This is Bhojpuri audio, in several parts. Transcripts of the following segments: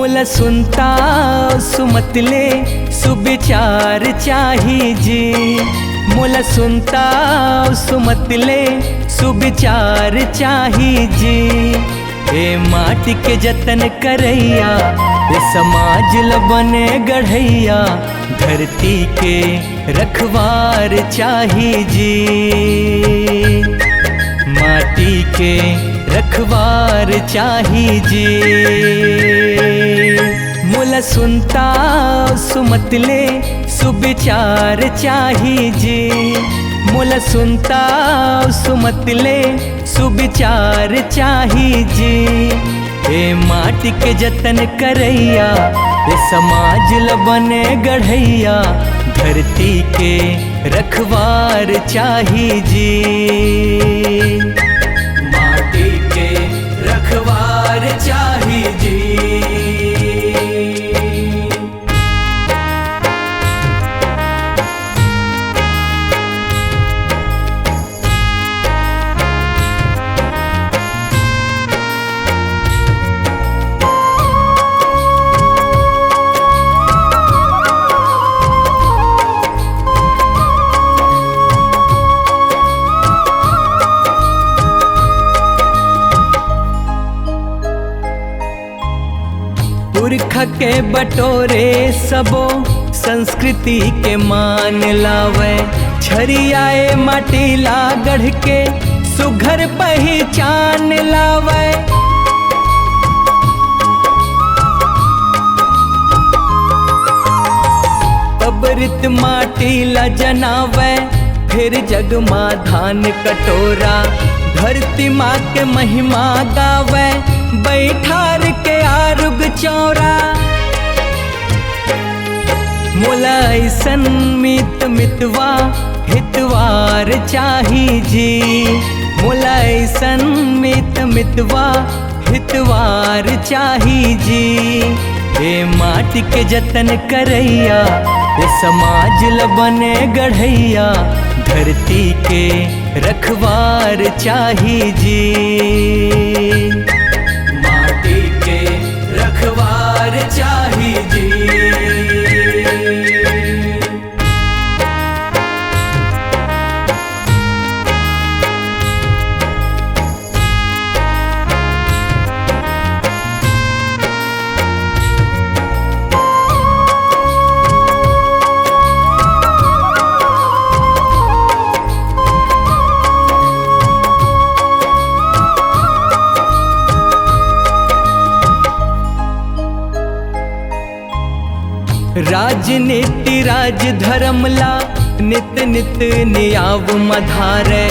मोला सुनता सुमतले सुविचार चाही जी। मोला सुनता सुमतले सुविचार चाही जी। ए माटी के जतन करैया, ए समाज ल बने गढ़ैया, धरती के रखवार चाही जी। माटी के रखवार चाही जी। मोला सुनता सुमतले सुविचार चाही जी। मोला सुनता सुमतले सुविचार चाही जी। ए माटी के जतन करैया, ए समाज ल बने गढ़ैया, धरती के रखवार चाही जी। माटी के रखवार चाही जी। पुरखा के बटोरे सबो संस्कृति के मान लावे। छरियाए माटीला गढ़ के सुघर पहचान लावे। पबरित माटीला जनावे, फिर जगमा धान कटोरा। धरती माँ के महिमा गावे, बैठार के आरुग चौरा। मोला ऐसन मित मितवा हितवार चाही जी। मोला ऐसन मित मितवा हितवार चाही जी। ए माटी के जतन करैया, ए समाज ल बने गढ़ैया, धरती के रखवार चाही जी। माटी के रखवार चाही जी। राजनीति राज धर्मला नित नित नियाव मधारे।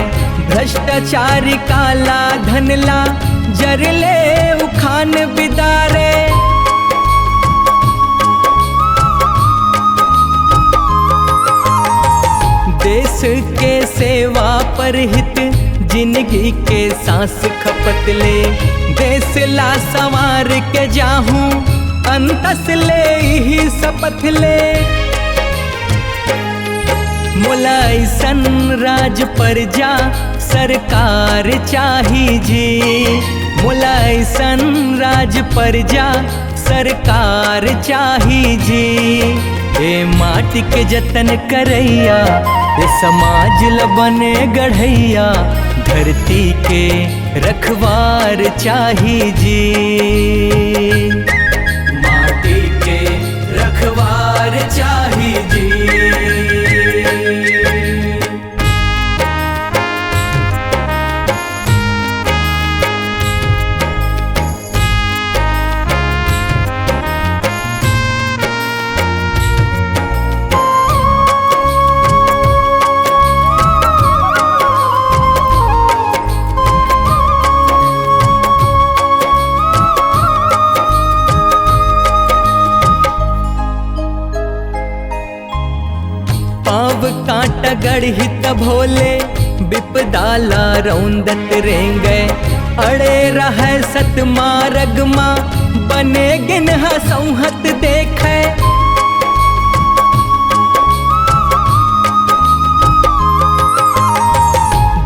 भ्रष्टाचारी काला धनला जरले उखान बिदारे। देश के सेवा पर हित जिंदगी के सांस खपत ले। देश ला संवार के जाहूं अंतस ले ही शपथ ले। मोला ऐसन राज प्रजा सरकार चाही जी। मोला ऐसन राज प्रजा सरकार चाही जी। ए माटी के जतन करैया, ए समाज ल बने गढ़ैया, धरती के रखवार चाही जी। माटी के रखवार चाही जी। पाव कांटा गढ़हित भोले, विपदाला रौंदत रेंगे। अड़े रहे सत मारगमा, बने गिनहा सौहत देखे।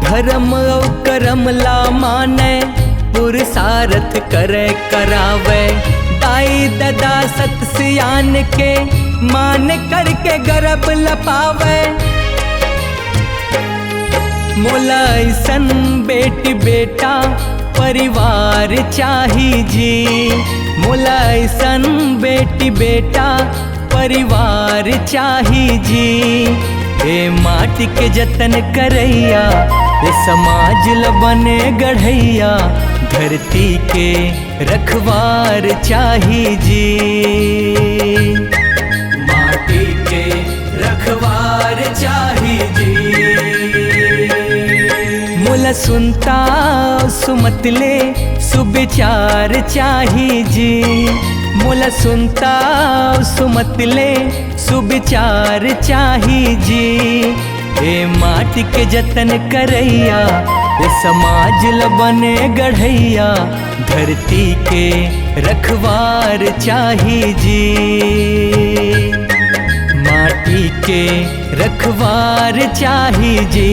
धर्म और करम ला माने, पुरुषार्थ करे करावे, दाई ददा सत सियान के मान करके गर्भ लपावे। मोला ऐसन बेटी बेटा परिवार चाही जी, मोला ऐसन बेटी बेटा परिवार चाही जी। ए माटी के जतन करैया, ए समाज ल बने गढ़ैया, धरती के रखवार चाही जी। माटी के रखवार चाही जी। मोला सुनता सुमतले सुविचार चाही जी, मोला सुनता सुमतले सुविचार चाही जी। ए माटी के जतन करैया, ए समाज ल बने गढ़ैया, धरती के रखवार चाही जी। माटी के रखवार चाही जी।